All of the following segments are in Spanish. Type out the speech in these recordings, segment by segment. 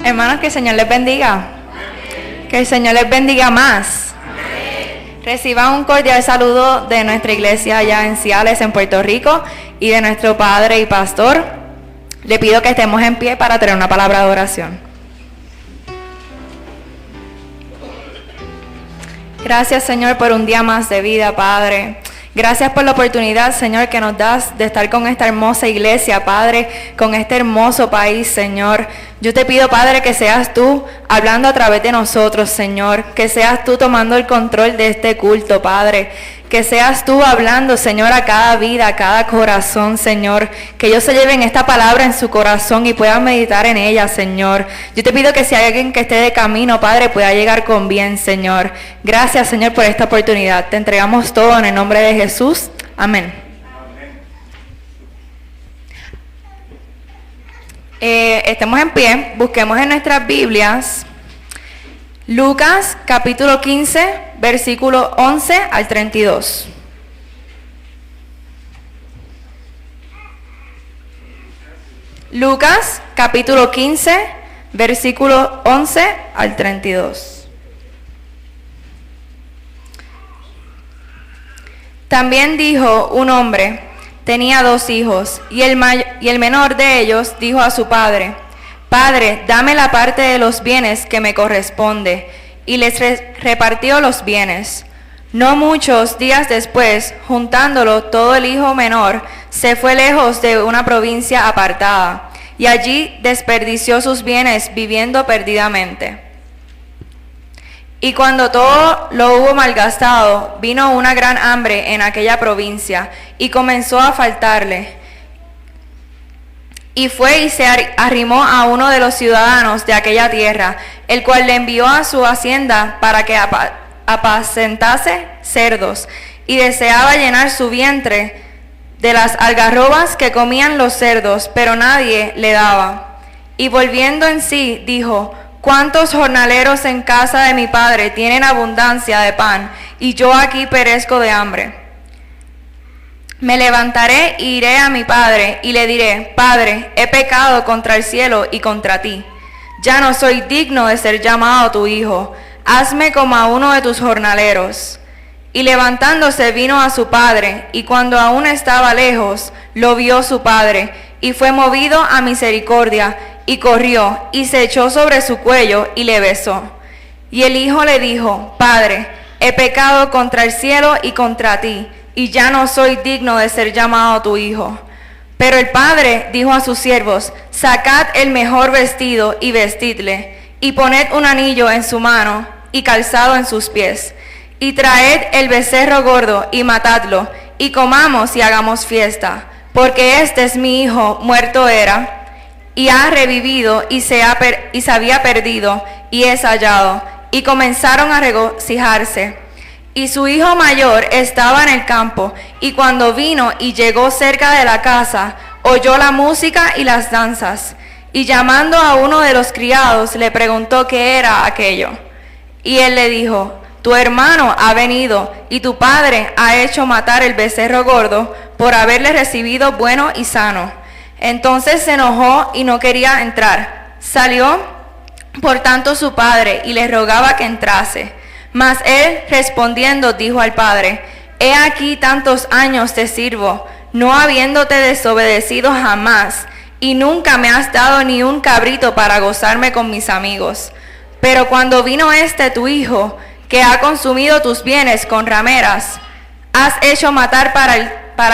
Hermanos, que el Señor les bendiga. Que el Señor les bendiga más. Reciban un cordial saludo de nuestra iglesia allá en Ciales, en Puerto Rico, y de nuestro padre y pastor. Le pido que estemos en pie para tener una palabra de oración. Gracias, Señor, por un día más de vida, Padre. Gracias por la oportunidad, Señor, que nos das de estar con esta hermosa iglesia, Padre, con este hermoso país, Señor. Yo te pido, Padre, que seas tú hablando a través de nosotros, Señor. Que seas tú tomando el control de este culto, Padre. Que seas tú hablando, Señor, a cada vida, a cada corazón, Señor. Que ellos se lleven esta palabra en su corazón y puedan meditar en ella, Señor. Yo te pido que si hay alguien que esté de camino, Padre, pueda llegar con bien, Señor. Gracias, Señor, por esta oportunidad. Te entregamos todo en el nombre de Jesús. Amén. Estemos en pie, busquemos en nuestras Biblias Lucas capítulo 15, versículo 11 al 32. Lucas capítulo 15, versículo 11 al 32. También dijo un hombre, tenía 2 hijos, y el menor de ellos dijo a su padre, Padre, dame la parte de los bienes que me corresponde, y les repartió los bienes. No muchos días después, juntándolo todo el hijo menor, se fue lejos de una provincia apartada, y allí desperdició sus bienes viviendo perdidamente. Y cuando todo lo hubo malgastado, vino una gran hambre en aquella provincia, y comenzó a faltarle. Y fue y se arrimó a uno de los ciudadanos de aquella tierra, el cual le envió a su hacienda para que apacentase cerdos, y deseaba llenar su vientre de las algarrobas que comían los cerdos, pero nadie le daba. Y volviendo en sí, dijo, ¿cuántos jornaleros en casa de mi padre tienen abundancia de pan, y yo aquí perezco de hambre? Me levantaré e iré a mi padre, y le diré, Padre, he pecado contra el cielo y contra ti. Ya no soy digno de ser llamado tu hijo. Hazme como a uno de tus jornaleros. Y levantándose vino a su padre, y cuando aún estaba lejos, lo vio su padre, y fue movido a misericordia, y corrió, y se echó sobre su cuello, y le besó. Y el hijo le dijo, Padre, he pecado contra el cielo y contra ti, y ya no soy digno de ser llamado tu hijo. Pero el padre dijo a sus siervos, sacad el mejor vestido y vestidle, y poned un anillo en su mano y calzado en sus pies, y traed el becerro gordo y matadlo, y comamos y hagamos fiesta, porque este es mi hijo, muerto era, y ha revivido, y se había perdido, y es hallado. Y comenzaron a regocijarse. Y su hijo mayor estaba en el campo, y cuando vino y llegó cerca de la casa, oyó la música y las danzas, y llamando a uno de los criados, le preguntó qué era aquello. Y él le dijo, tu hermano ha venido, y tu padre ha hecho matar el becerro gordo, por haberle recibido bueno y sano. Entonces se enojó y no quería entrar. Salió, por tanto, su padre, y le rogaba que entrase. Mas él respondiendo dijo al padre, he aquí tantos años te sirvo, no habiéndote desobedecido jamás, y nunca me has dado ni un cabrito para gozarme con mis amigos. Pero cuando vino este tu hijo, que ha consumido tus bienes con rameras, has hecho matar para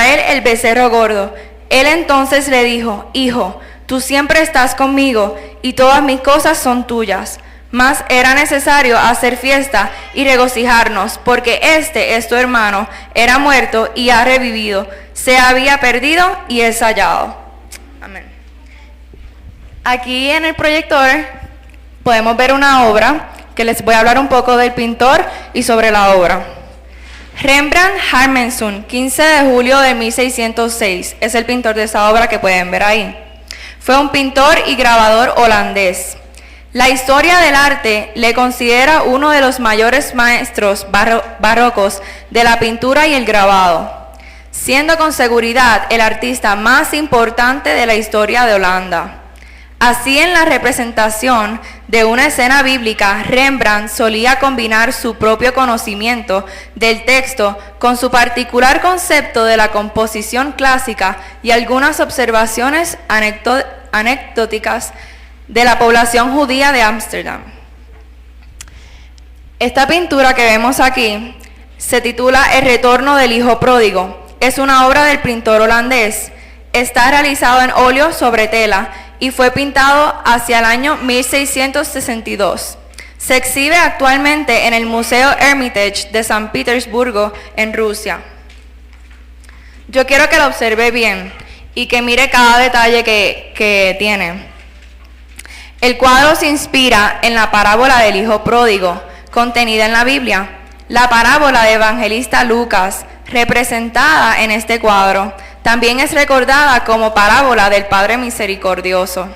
él el becerro gordo. Él entonces le dijo, hijo, tú siempre estás conmigo, y todas mis cosas son tuyas. Mas era necesario hacer fiesta y regocijarnos, porque este es tu hermano, era muerto y ha revivido, se había perdido y es hallado. Amén. Aquí en el proyector podemos ver una obra, que les voy a hablar un poco del pintor y sobre la obra. Rembrandt Harmenson, 15 de julio de 1606, es el pintor de esa obra que pueden ver ahí. Fue un pintor y grabador holandés. La historia del arte le considera uno de los mayores maestros barrocos de la pintura y el grabado, siendo con seguridad el artista más importante de la historia de Holanda. Así, en la representación de una escena bíblica, Rembrandt solía combinar su propio conocimiento del texto con su particular concepto de la composición clásica y algunas observaciones anecdóticas de la población judía de Ámsterdam. Esta pintura que vemos aquí se titula El retorno del hijo pródigo. Es una obra del pintor holandés. Está realizado en óleo sobre tela y fue pintado hacia el año 1662. Se exhibe actualmente en el Museo Hermitage de San Petersburgo, en Rusia. Yo quiero que lo observe bien y que mire cada detalle que tiene. El cuadro se inspira en la parábola del hijo pródigo, contenida en la Biblia. La parábola de evangelista Lucas, representada en este cuadro, también es recordada como parábola del Padre Misericordioso.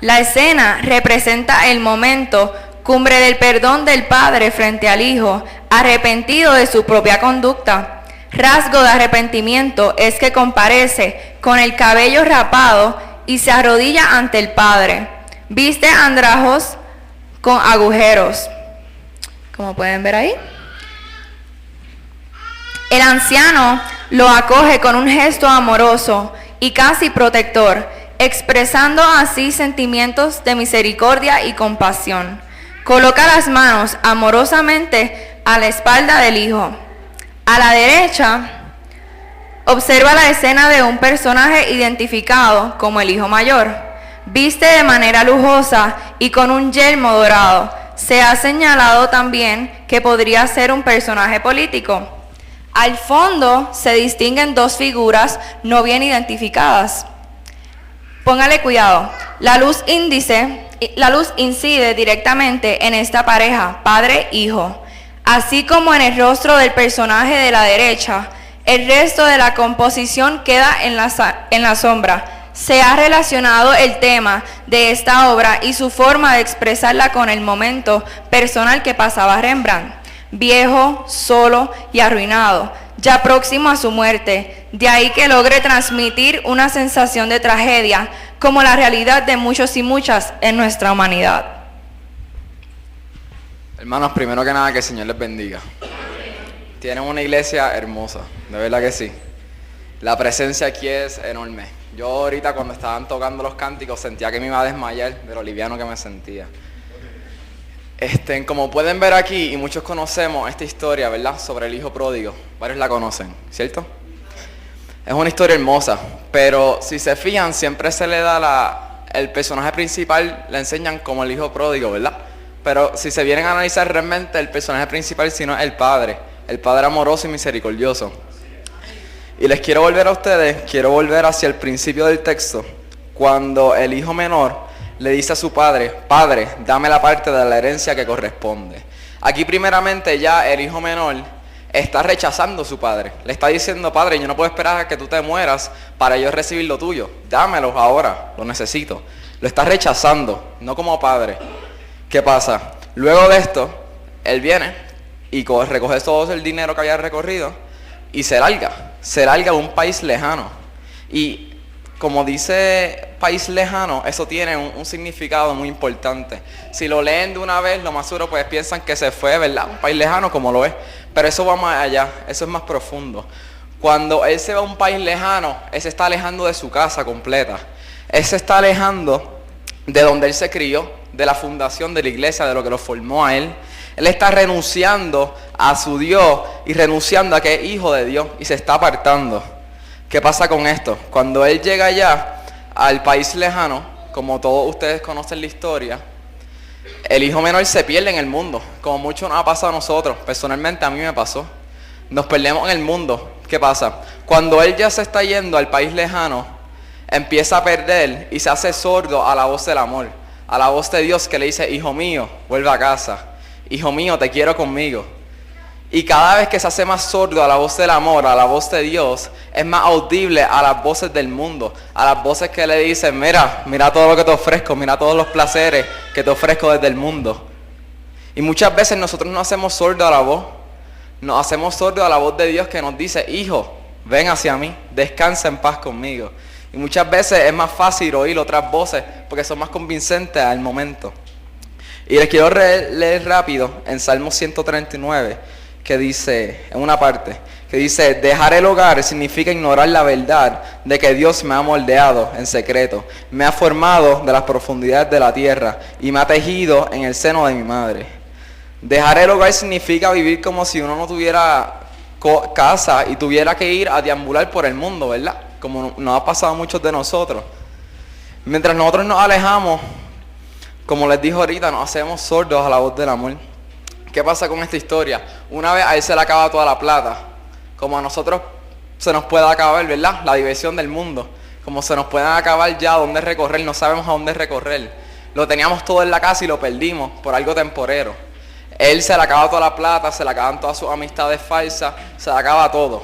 La escena representa el momento cumbre del perdón del Padre frente al Hijo, arrepentido de su propia conducta. Rasgo de arrepentimiento es que comparece con el cabello rapado y se arrodilla ante el Padre. Viste andrajos con agujeros, como pueden ver ahí. El anciano lo acoge con un gesto amoroso y casi protector, expresando así sentimientos de misericordia y compasión. Coloca las manos amorosamente a la espalda del hijo. A la derecha, observa la escena de un personaje identificado como el hijo mayor. Viste de manera lujosa y con un yelmo dorado. Se ha señalado también que podría ser un personaje político. Al fondo se distinguen dos figuras no bien identificadas. Póngale cuidado. La luz incide directamente en esta pareja, padre-hijo. Así como en el rostro del personaje de la derecha, el resto de la composición queda en la sombra. Se ha relacionado el tema de esta obra y su forma de expresarla con el momento personal que pasaba Rembrandt. Viejo, solo y arruinado, ya próximo a su muerte. De ahí que logre transmitir una sensación de tragedia, como la realidad de muchos y muchas en nuestra humanidad. Hermanos, primero que nada, que el Señor les bendiga. Tienen una iglesia hermosa, de verdad que sí. La presencia aquí es enorme. Yo ahorita cuando estaban tocando los cánticos sentía que me iba a desmayar de lo liviano que me sentía. Como pueden ver aquí, y muchos conocemos esta historia, ¿verdad? Sobre el hijo pródigo. Varios la conocen, ¿cierto? Es una historia hermosa, pero si se fijan, siempre se le da el personaje principal, le enseñan como el hijo pródigo, ¿verdad? Pero si se vienen a analizar realmente, el personaje principal sino el padre amoroso y misericordioso. Y les quiero volver a ustedes, quiero volver hacia el principio del texto, cuando el hijo menor le dice a su padre, Padre, dame la parte de la herencia que corresponde. Aquí primeramente ya el hijo menor está rechazando a su padre. Le está diciendo, Padre, yo no puedo esperar a que tú te mueras para yo recibir lo tuyo. Dámelo ahora, lo necesito. Lo está rechazando, no como padre. ¿Qué pasa? Luego de esto, él viene y recoge todo el dinero que había recorrido y se larga a un país lejano. Y como dice país lejano, eso tiene un significado muy importante. Si lo leen de una vez, lo más seguro pues piensan que se fue, ¿verdad? Un país lejano como lo es. Pero eso va más allá, eso es más profundo. Cuando él se va a un país lejano, él se está alejando de su casa completa. Él se está alejando de donde él se crió, de la fundación de la iglesia, de lo que lo formó a él. Él está renunciando a su Dios y renunciando a que es hijo de Dios y se está apartando. ¿Qué pasa con esto? Cuando él llega allá al país lejano, como todos ustedes conocen la historia, el hijo menor se pierde en el mundo, como mucho nos ha pasado a nosotros. Personalmente a mí me pasó. Nos perdemos en el mundo. ¿Qué pasa? Cuando él ya se está yendo al país lejano, empieza a perder y se hace sordo a la voz del amor, a la voz de Dios que le dice, hijo mío, vuelve a casa. Hijo mío, te quiero conmigo. Y cada vez que se hace más sordo a la voz del amor, a la voz de Dios, es más audible a las voces del mundo, a las voces que le dicen, mira todo lo que te ofrezco, mira todos los placeres que te ofrezco desde el mundo. Y muchas veces nosotros no hacemos sordo a la voz, nos hacemos sordo a la voz de Dios que nos dice, hijo, ven hacia mí, descansa en paz conmigo. Y muchas veces es más fácil oír otras voces porque son más convincentes al momento. Y les quiero leer rápido en Salmo 139, que dice, en una parte, que dice: dejar el hogar significa ignorar la verdad de que Dios me ha moldeado en secreto, me ha formado de las profundidades de la tierra y me ha tejido en el seno de mi madre. Dejar el hogar significa vivir como si uno no tuviera casa y tuviera que ir a deambular por el mundo, ¿verdad? Como nos ha pasado a muchos de nosotros. Mientras nosotros nos alejamos, como les dije ahorita, nos hacemos sordos a la voz del amor. ¿Qué pasa con esta historia? Una vez a él se le acaba toda la plata, como a nosotros se nos puede acabar, ¿verdad? La diversión del mundo. Como se nos puede acabar ya dónde recorrer, no sabemos a dónde recorrer. Lo teníamos todo en la casa y lo perdimos por algo temporero. Él se le acaba toda la plata, se le acaban todas sus amistades falsas, se le acaba todo.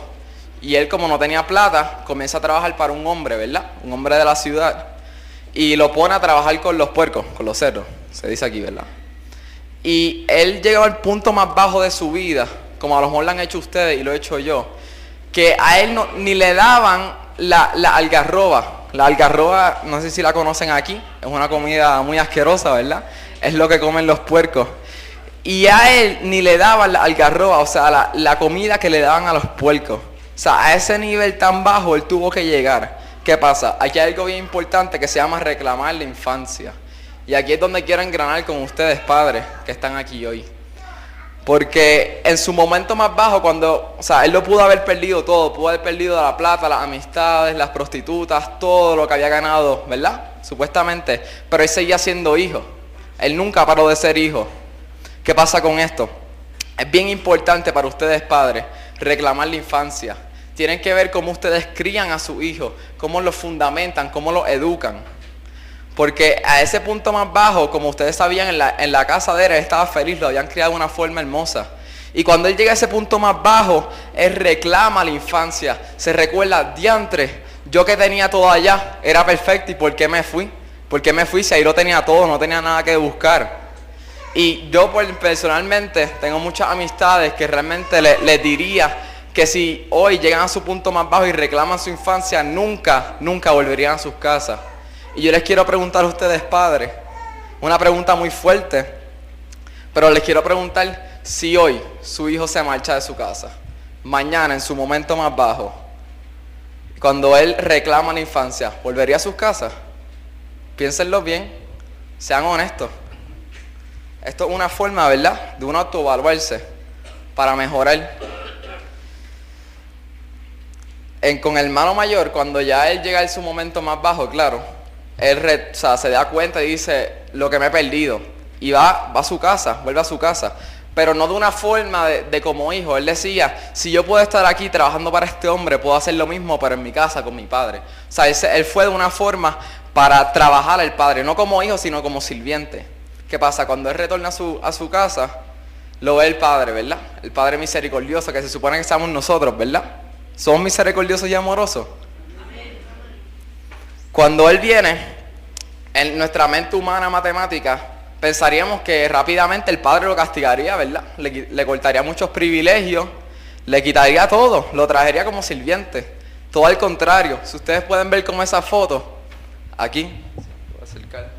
Y él, como no tenía plata, comienza a trabajar para un hombre, ¿verdad? Un hombre de la ciudad. Y lo pone a trabajar con los puercos, con los cerdos, se dice aquí, ¿verdad? Y él llegó al punto más bajo de su vida, como a lo mejor lo han hecho ustedes y lo he hecho yo, que a él ni le daban la algarroba. La algarroba, no sé si la conocen aquí, es una comida muy asquerosa, ¿verdad? Es lo que comen los puercos. Y a él ni le daban la algarroba, o sea, la comida que le daban a los puercos. O sea, a ese nivel tan bajo él tuvo que llegar. ¿Qué pasa? Aquí hay algo bien importante que se llama reclamar la infancia. Y aquí es donde quiero engranar con ustedes, padres, que están aquí hoy. Porque en su momento más bajo, cuando, o sea, él lo pudo haber perdido todo, pudo haber perdido la plata, las amistades, las prostitutas, todo lo que había ganado, ¿verdad? Supuestamente. Pero él seguía siendo hijo. Él nunca paró de ser hijo. ¿Qué pasa con esto? Es bien importante para ustedes, padres, reclamar la infancia. Tienen que ver cómo ustedes crían a su hijo, cómo lo fundamentan, cómo lo educan. Porque a ese punto más bajo, como ustedes sabían, en la casa de él estaba feliz, lo habían criado de una forma hermosa. Y cuando él llega a ese punto más bajo, él reclama la infancia. Se recuerda: diantre, yo que tenía todo allá, era perfecto, ¿y por qué me fui? ¿Por qué me fui si ahí lo tenía todo, no tenía nada que buscar? Y yo personalmente tengo muchas amistades que realmente les diría que si hoy llegan a su punto más bajo y reclaman su infancia, nunca volverían a sus casas. Y yo les quiero preguntar a ustedes, padres, una pregunta muy fuerte, pero les quiero preguntar: si hoy su hijo se marcha de su casa, mañana en su momento más bajo, cuando él reclama la infancia, ¿volvería a sus casas? Piénsenlo bien, sean honestos. Esto es una forma, ¿verdad?, de uno autoevaluarse para mejorar. Con el hermano mayor, cuando ya él llega en su momento más bajo, claro, él se da cuenta y dice: lo que me he perdido. Y va a su casa, vuelve a su casa. Pero no de una forma de como hijo. Él decía: si yo puedo estar aquí trabajando para este hombre, puedo hacer lo mismo, pero en mi casa, con mi padre. O sea, él fue de una forma para trabajar al padre, no como hijo, sino como sirviente. ¿Qué pasa? Cuando él retorna a su casa, lo ve el padre, ¿verdad? El padre misericordioso, que se supone que somos nosotros, ¿verdad? ¿Somos misericordiosos y amorosos? Cuando él viene, en nuestra mente humana matemática, pensaríamos que rápidamente el padre lo castigaría, ¿verdad? Le cortaría muchos privilegios, le quitaría todo, lo traería como sirviente. Todo al contrario. Si ustedes pueden ver como esa foto, aquí, voy a acercar.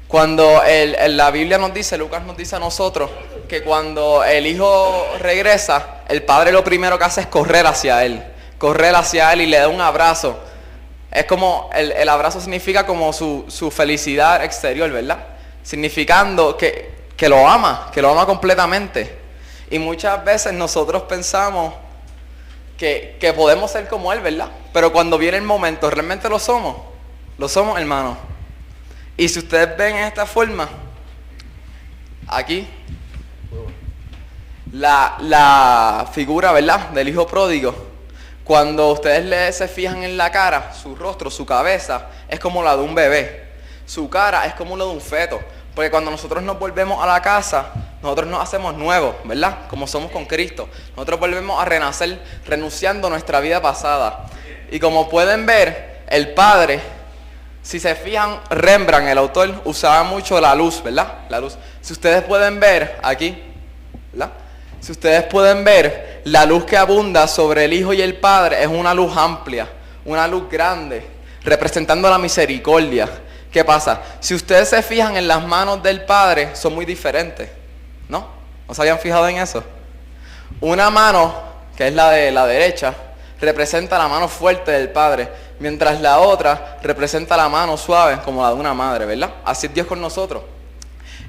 Cuando la Biblia nos dice, Lucas nos dice a nosotros, que cuando el hijo regresa, el padre lo primero que hace es correr hacia él y le da un abrazo. Es como, el abrazo significa como su felicidad exterior, ¿verdad? Significando que lo ama completamente. Y muchas veces nosotros pensamos que podemos ser como él, ¿verdad? Pero cuando viene el momento, ¿realmente lo somos? Lo somos, hermanos. Y si ustedes ven en esta forma, aquí, la figura, ¿verdad?, del hijo pródigo, cuando ustedes se fijan en la cara, su rostro, su cabeza, es como la de un bebé. Su cara es como la de un feto. Porque cuando nosotros nos volvemos a la casa, nosotros nos hacemos nuevos, ¿verdad? Como somos con Cristo. Nosotros volvemos a renacer, renunciando a nuestra vida pasada. Y como pueden ver, el Padre, si se fijan, Rembrandt, el autor, usaba mucho la luz, ¿verdad? La luz. Si ustedes pueden ver aquí, ¿verdad? Si ustedes pueden ver, la luz que abunda sobre el Hijo y el Padre es una luz amplia, una luz grande, representando la misericordia. ¿Qué pasa? Si ustedes se fijan en las manos del Padre, son muy diferentes, ¿no? ¿No se habían fijado en eso? Una mano, que es la de la derecha, representa la mano fuerte del Padre, mientras la otra representa la mano suave, como la de una madre, ¿verdad? Así es Dios con nosotros.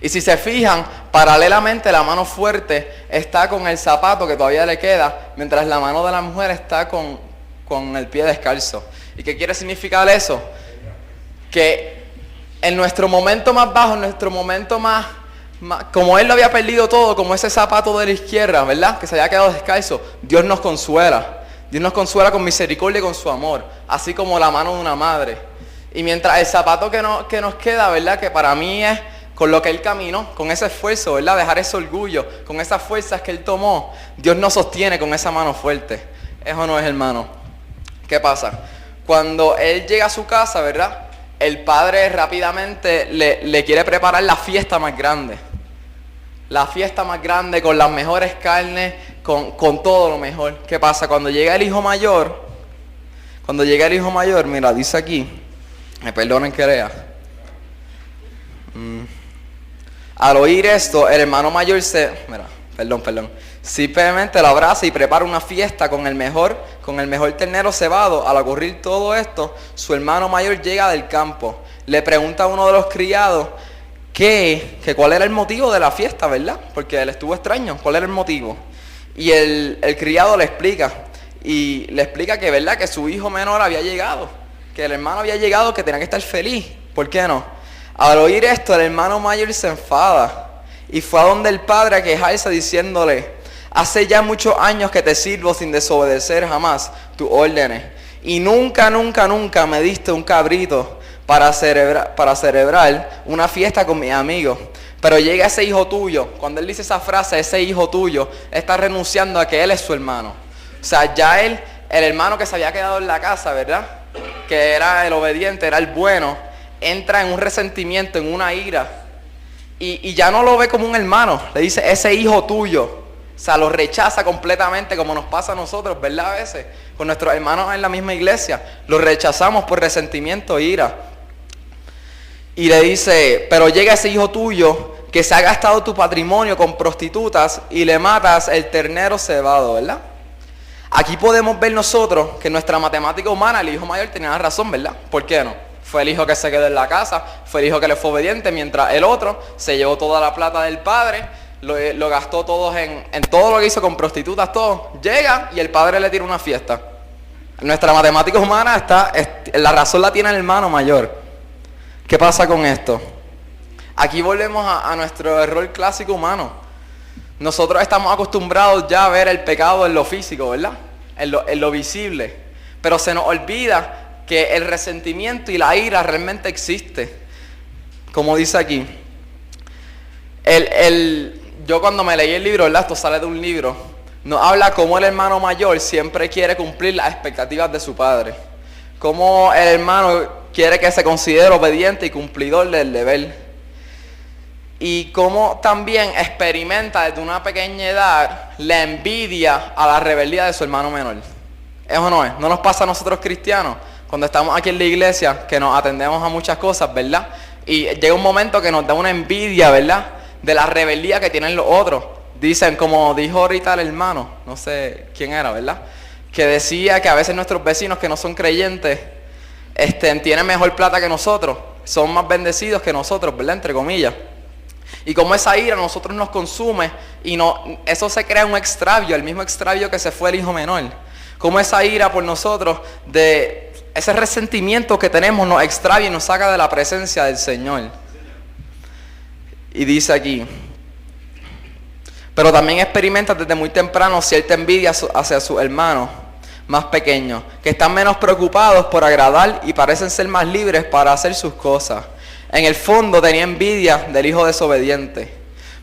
Y si se fijan, paralelamente la mano fuerte está con el zapato que todavía le queda, mientras la mano de la mujer está con el pie descalzo. ¿Y qué quiere significar eso? Que en nuestro momento más bajo, en nuestro momento más, como él lo había perdido todo, como ese zapato de la izquierda, ¿verdad? Que se había quedado descalzo, Dios nos consuela. Dios nos consuela con misericordia y con su amor, así como la mano de una madre. Y mientras el zapato que nos queda, ¿verdad? Que para mí es con lo que él caminó, con ese esfuerzo, ¿verdad? Dejar ese orgullo, con esas fuerzas que él tomó, Dios nos sostiene con esa mano fuerte. Eso no es, hermano. ¿Qué pasa? Cuando él llega a su casa, ¿verdad? El padre rápidamente le quiere preparar la fiesta más grande. La fiesta más grande, con las mejores carnes, con todo lo mejor. ¿Qué pasa? Cuando llega el hijo mayor, mira, dice aquí, me perdonen que lea. Al oír esto, el hermano mayor simplemente lo abraza y prepara una fiesta con el mejor ternero cebado. Al ocurrir todo esto, su hermano mayor llega del campo. Le pregunta a uno de los criados que cuál era el motivo de la fiesta, ¿verdad? Porque él estuvo extraño, ¿cuál era el motivo? Y el criado le explica que, ¿verdad? Que su hijo menor había llegado, que el hermano había llegado, que tenía que estar feliz. ¿Por qué no? Al oír esto, el hermano mayor se enfada y fue a donde el padre a quejarse diciéndole: hace ya muchos años que te sirvo sin desobedecer jamás tus órdenes, y nunca me diste un cabrito para celebrar una fiesta con mis amigos. Pero llega ese hijo tuyo. Cuando él dice esa frase, ese hijo tuyo, está renunciando a que él es su hermano. O sea, ya él, el hermano que se había quedado en la casa, ¿verdad? Que era el obediente, era el bueno, entra en un resentimiento, en una ira. Y ya no lo ve como un hermano. Le dice, ese hijo tuyo. O sea, lo rechaza completamente, como nos pasa a nosotros, ¿verdad? A veces, con nuestros hermanos en la misma iglesia. Los rechazamos por resentimiento e ira. Y le dice, pero llega ese hijo tuyo que se ha gastado tu patrimonio con prostitutas y le matas el ternero cebado, ¿verdad? Aquí podemos ver nosotros que nuestra matemática humana, el hijo mayor tenía la razón, ¿verdad? ¿Por qué no? Fue el hijo que se quedó en la casa, fue el hijo que le fue obediente, mientras el otro se llevó toda la plata del padre, lo gastó todo en todo lo que hizo con prostitutas, todo. Llega y el padre le tira una fiesta. Nuestra matemática humana la razón la tiene el hermano mayor. ¿Qué pasa con esto? Aquí volvemos a nuestro error clásico humano. Nosotros estamos acostumbrados ya a ver el pecado en lo físico, ¿verdad? En lo visible. Pero se nos olvida que el resentimiento y la ira realmente existe. Como dice aquí. Yo cuando me leí el libro, ¿verdad? Esto sale de un libro. Nos habla cómo el hermano mayor siempre quiere cumplir las expectativas de su padre. Cómo el hermano quiere que se considere obediente y cumplidor del deber. Y cómo también experimenta desde una pequeña edad la envidia a la rebeldía de su hermano menor. Eso no es. No nos pasa a nosotros cristianos cuando estamos aquí en la iglesia, que nos atendemos a muchas cosas, ¿verdad? Y llega un momento que nos da una envidia, ¿verdad? De la rebeldía que tienen los otros. Dicen, como dijo ahorita el hermano, no sé quién era, ¿verdad? Que decía que a veces nuestros vecinos que no son creyentes tienen mejor plata que nosotros, son más bendecidos que nosotros, ¿verdad? Entre comillas. Y como esa ira a nosotros nos consume y eso se crea un extravio, el mismo extravio que se fue el hijo menor. Como esa ira por nosotros, de ese resentimiento que tenemos, nos extravia y nos saca de la presencia del Señor. Y dice aquí, pero también experimenta desde muy temprano cierta envidia hacia sus hermanos más pequeños, que están menos preocupados por agradar y parecen ser más libres para hacer sus cosas. En el fondo tenía envidia del hijo desobediente.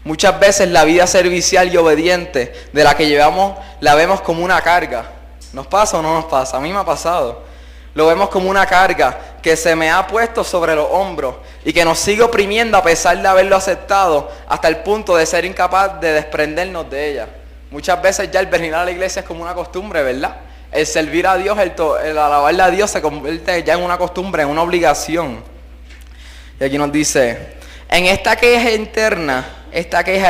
Muchas veces la vida servicial y obediente de la que llevamos la vemos como una carga. ¿Nos pasa o no nos pasa? A mí me ha pasado. Lo vemos como una carga que se me ha puesto sobre los hombros y que nos sigue oprimiendo a pesar de haberlo aceptado hasta el punto de ser incapaz de desprendernos de ella. Muchas veces ya el venir a la iglesia es como una costumbre, ¿verdad? El servir a Dios, el alabarle a Dios se convierte ya en una costumbre, en una obligación. Y aquí nos dice, en esta queja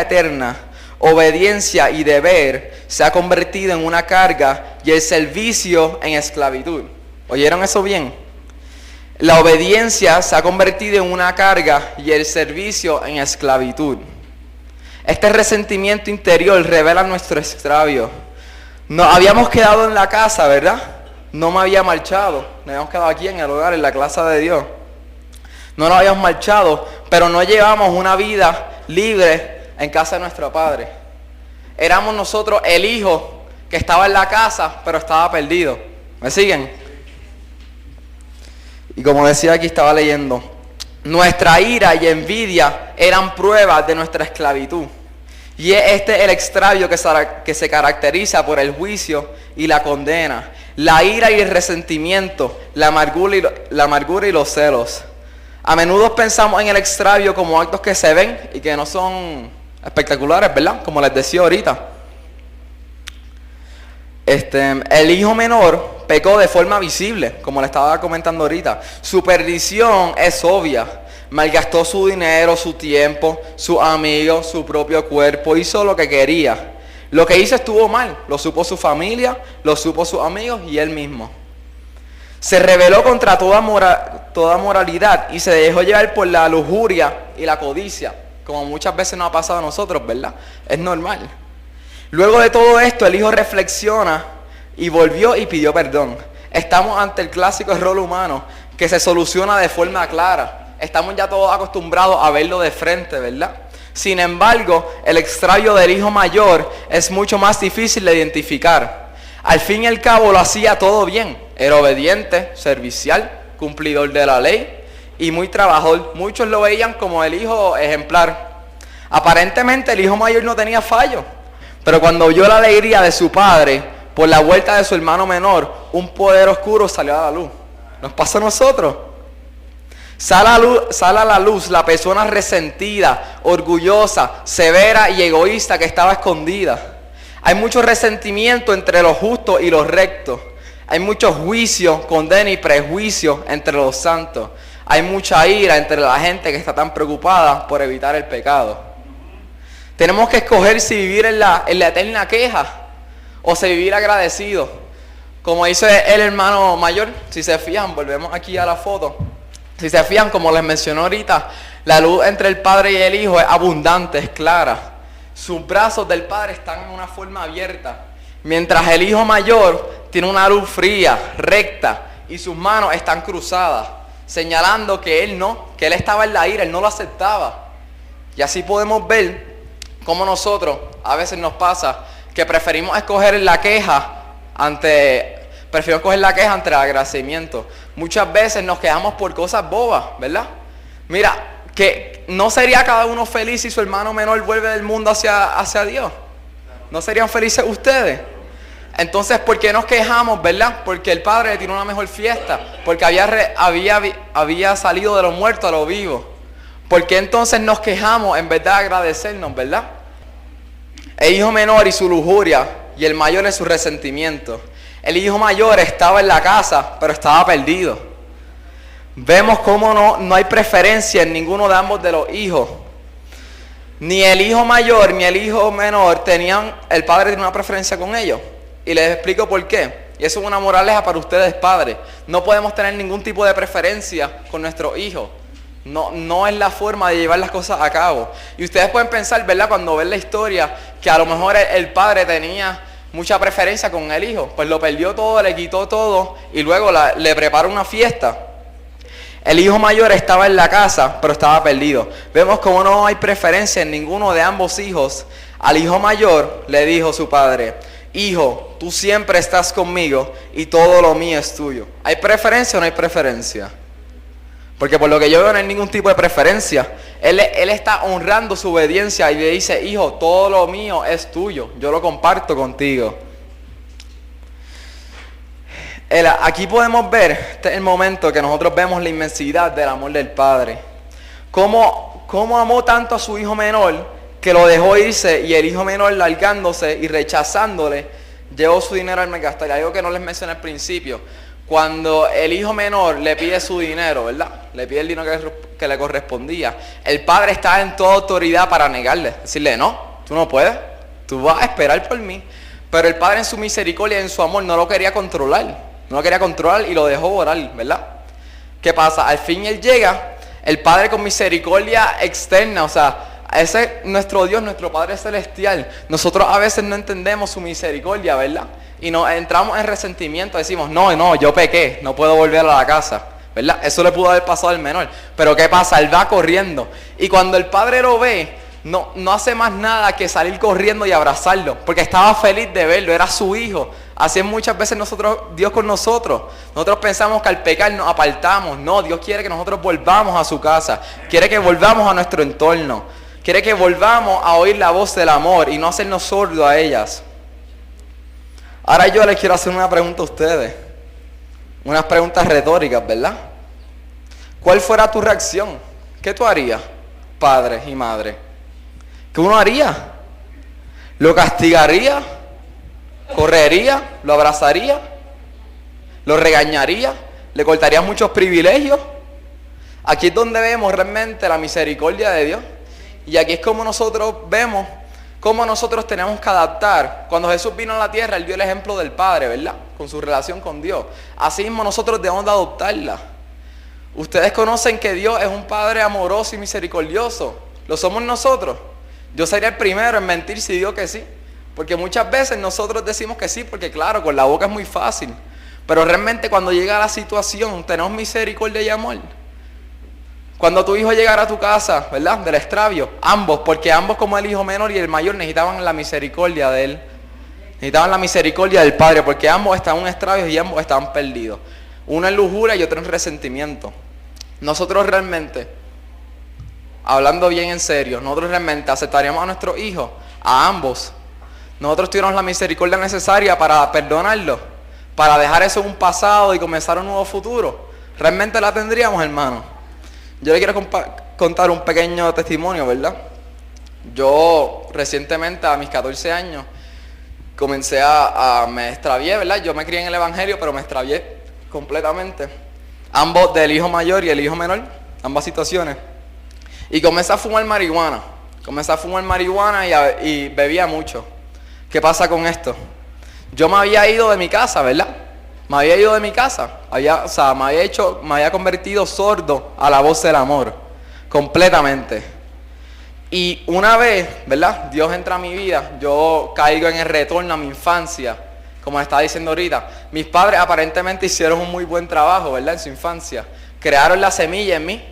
eterna, obediencia y deber se ha convertido en una carga y el servicio en esclavitud. ¿Oyeron eso bien? La obediencia se ha convertido en una carga y el servicio en esclavitud. Este resentimiento interior revela nuestro extravío. Nos habíamos quedado en la casa, ¿verdad? No me había marchado. Nos habíamos quedado aquí en el hogar, en la casa de Dios. No nos habíamos marchado, pero no llevamos una vida libre en casa de nuestro Padre. Éramos nosotros el hijo que estaba en la casa, pero estaba perdido. ¿Me siguen? Y como decía aquí, estaba leyendo, nuestra ira y envidia eran pruebas de nuestra esclavitud. Y es el extravío que se caracteriza por el juicio y la condena, la ira y el resentimiento, la amargura y los celos. A menudo pensamos en el extravío como actos que se ven y que no son espectaculares, ¿verdad? Como les decía ahorita. El hijo menor pecó de forma visible, como le estaba comentando ahorita. Su perdición es obvia. Malgastó su dinero, su tiempo, sus amigos, su propio cuerpo. Hizo lo que quería. Lo que hizo estuvo mal. Lo supo su familia, lo supo sus amigos y él mismo. Se rebeló contra toda moralidad y se dejó llevar por la lujuria y la codicia. Como muchas veces nos ha pasado a nosotros, ¿verdad? Es normal. Luego de todo esto, el hijo reflexiona y volvió y pidió perdón. Estamos ante el clásico error humano que se soluciona de forma clara. Estamos ya todos acostumbrados a verlo de frente, ¿verdad? Sin embargo, el extravío del hijo mayor es mucho más difícil de identificar. Al fin y al cabo lo hacía todo bien. Era obediente, servicial, cumplidor de la ley y muy trabajador. Muchos lo veían como el hijo ejemplar. Aparentemente el hijo mayor no tenía fallo. Pero cuando vio la alegría de su padre por la vuelta de su hermano menor, un poder oscuro salió a la luz. ¿Nos pasa a nosotros? Sale a la luz la persona resentida, orgullosa, severa y egoísta que estaba escondida. Hay mucho resentimiento entre los justos y los rectos. Hay mucho juicio, condena y prejuicio entre los santos. Hay mucha ira entre la gente que está tan preocupada por evitar el pecado. Tenemos que escoger si vivir en la eterna queja o si vivir agradecido. Como dice el hermano mayor, si se fijan, volvemos aquí a la foto. Si se fijan, como les mencionó ahorita, la luz entre el Padre y el Hijo es abundante, es clara. Sus brazos del Padre están en una forma abierta, mientras el Hijo mayor tiene una luz fría, recta, y sus manos están cruzadas, señalando que él estaba en la ira, él no lo aceptaba. Y así podemos ver cómo nosotros a veces nos pasa que preferimos escoger la queja ante el agradecimiento. Muchas veces nos quejamos por cosas bobas, ¿verdad? Mira, que no sería cada uno feliz si su hermano menor vuelve del mundo hacia Dios. ¿No serían felices ustedes? Entonces, ¿por qué nos quejamos, verdad? Porque el Padre tiene una mejor fiesta, porque había salido de los muertos a los vivos. ¿Por qué entonces nos quejamos en vez de agradecernos, verdad? El hijo menor y su lujuria, y el mayor es su resentimiento. El hijo mayor estaba en la casa, pero estaba perdido. Vemos cómo no hay preferencia en ninguno de ambos de los hijos. Ni el hijo mayor ni el hijo menor el padre tenía una preferencia con ellos. Y les explico por qué. Y eso es una moraleja para ustedes, padres. No podemos tener ningún tipo de preferencia con nuestros hijos. No es la forma de llevar las cosas a cabo. Y ustedes pueden pensar, ¿verdad? Cuando ven la historia, que a lo mejor el padre tenía mucha preferencia con el hijo. Pues lo perdió todo, le quitó todo y luego le preparó una fiesta. El hijo mayor estaba en la casa, pero estaba perdido. Vemos como no hay preferencia en ninguno de ambos hijos. Al hijo mayor le dijo su padre: hijo, tú siempre estás conmigo y todo lo mío es tuyo. ¿Hay preferencia o no hay preferencia? Porque por lo que yo veo no hay ningún tipo de preferencia. Él está honrando su obediencia y le dice: hijo, todo lo mío es tuyo, yo lo comparto contigo. Aquí podemos ver, este es el momento que nosotros vemos la inmensidad del amor del Padre. Cómo amó tanto a su hijo menor que lo dejó irse, y el hijo menor largándose y rechazándole, llevó su dinero al mercader. Algo que no les mencioné al principio. Cuando el hijo menor le pide su dinero, ¿verdad? Le pide el dinero que le correspondía. El padre estaba en toda autoridad para negarle. Decirle, no, tú no puedes. Tú vas a esperar por mí. Pero el padre en su misericordia y en su amor no lo quería controlar. No lo quería controlar y lo dejó orar, ¿verdad? ¿Qué pasa? Al fin él llega, el padre con misericordia externa, o sea, ese es nuestro Dios, nuestro Padre Celestial. Nosotros a veces no entendemos su misericordia, ¿verdad? Y nos entramos en resentimiento, decimos, no, yo pequé, no puedo volver a la casa, ¿verdad? Eso le pudo haber pasado al menor. Pero ¿qué pasa? Él va corriendo. Y cuando el padre lo ve, no hace más nada que salir corriendo y abrazarlo, porque estaba feliz de verlo, era su hijo. Así es muchas veces Dios con nosotros. Nosotros pensamos que al pecar nos apartamos. No, Dios quiere que nosotros volvamos a su casa. Quiere que volvamos a nuestro entorno. Quiere que volvamos a oír la voz del amor y no hacernos sordos a ellas. Ahora yo les quiero hacer una pregunta a ustedes. Unas preguntas retóricas, ¿verdad? ¿Cuál fuera tu reacción? ¿Qué tú harías, padre y madre? ¿Qué uno haría? ¿Lo castigaría? ¿Correría? ¿Lo abrazaría? ¿Lo regañaría? ¿Le cortaría muchos privilegios? Aquí es donde vemos realmente la misericordia de Dios. Y aquí es como nosotros vemos cómo nosotros tenemos que adaptar. Cuando Jesús vino a la tierra, Él dio el ejemplo del Padre, ¿verdad? Con su relación con Dios. Así mismo nosotros debemos de adoptarla. Ustedes conocen que Dios es un Padre amoroso y misericordioso. ¿Lo somos nosotros? Yo sería el primero en mentir si digo que sí. Porque muchas veces nosotros decimos que sí, porque claro, con la boca es muy fácil. Pero realmente cuando llega la situación, tenemos misericordia y amor. Cuando tu hijo llegara a tu casa, ¿verdad? Del extravio, ambos, porque ambos como el hijo menor y el mayor necesitaban la misericordia de él. Necesitaban la misericordia del padre, porque ambos estaban en extravios y ambos estaban perdidos. Uno en lujuria y otro en resentimiento. Nosotros realmente, hablando bien en serio, nosotros realmente aceptaríamos a nuestros hijos, a ambos. Nosotros tuviéramos la misericordia necesaria para perdonarlos, para dejar eso en un pasado y comenzar un nuevo futuro. ¿Realmente la tendríamos, hermano? Yo le quiero contar un pequeño testimonio, ¿verdad? Yo recientemente, a mis 14 años, comencé me extravié, ¿verdad? Yo me crié en el Evangelio, pero me extravié completamente. Ambos, del hijo mayor y el hijo menor, ambas situaciones. Y comencé a fumar marihuana. Y bebía mucho. ¿Qué pasa con esto? Yo me había ido de mi casa, ¿verdad? Me había convertido sordo a la voz del amor, completamente. Y una vez, ¿verdad? Dios entra a mi vida, yo caigo en el retorno a mi infancia, como estaba diciendo ahorita. Mis padres aparentemente hicieron un muy buen trabajo, ¿verdad? En su infancia. Crearon la semilla en mí.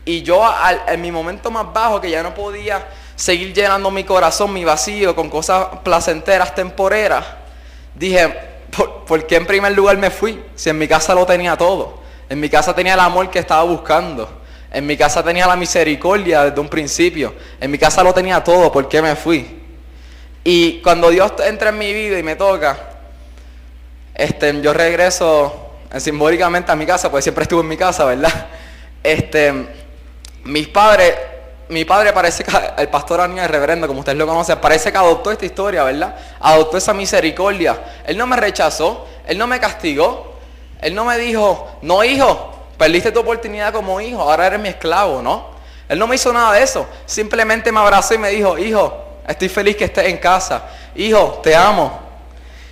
Y yo, en mi momento más bajo, que ya no podía seguir llenando mi corazón, mi vacío, con cosas placenteras, temporeras, dije, ¿por qué en primer lugar me fui? Si en mi casa lo tenía todo. En mi casa tenía el amor que estaba buscando. En mi casa tenía la misericordia desde un principio. En mi casa lo tenía todo. ¿Por qué me fui? Y cuando Dios entra en mi vida y me toca, yo regreso simbólicamente a mi casa, porque siempre estuve en mi casa, ¿verdad? Mi padre parece que, el pastor Aníbal, el reverendo, como ustedes lo conocen, parece que adoptó esta historia, ¿verdad? Adoptó esa misericordia. Él no me rechazó, Él no me castigó, Él no me dijo, no hijo, perdiste tu oportunidad como hijo, ahora eres mi esclavo, ¿no? Él no me hizo nada de eso, simplemente me abrazó y me dijo, hijo, estoy feliz que estés en casa, hijo, te amo.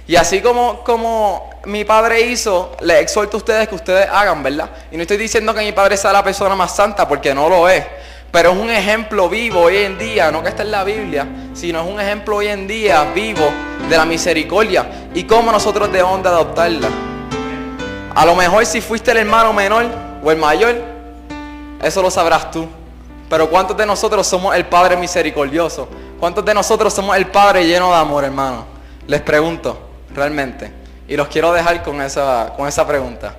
Y así como mi padre hizo, les exhorto a ustedes que ustedes hagan, ¿verdad? Y no estoy diciendo que mi padre sea la persona más santa, porque no lo es. Pero es un ejemplo vivo hoy en día, no que está en la Biblia, sino es un ejemplo hoy en día vivo de la misericordia y cómo nosotros debemos de adoptarla. A lo mejor si fuiste el hermano menor o el mayor, eso lo sabrás tú. Pero ¿cuántos de nosotros somos el Padre misericordioso? ¿Cuántos de nosotros somos el Padre lleno de amor, hermano? Les pregunto, realmente. Y los quiero dejar con esa pregunta.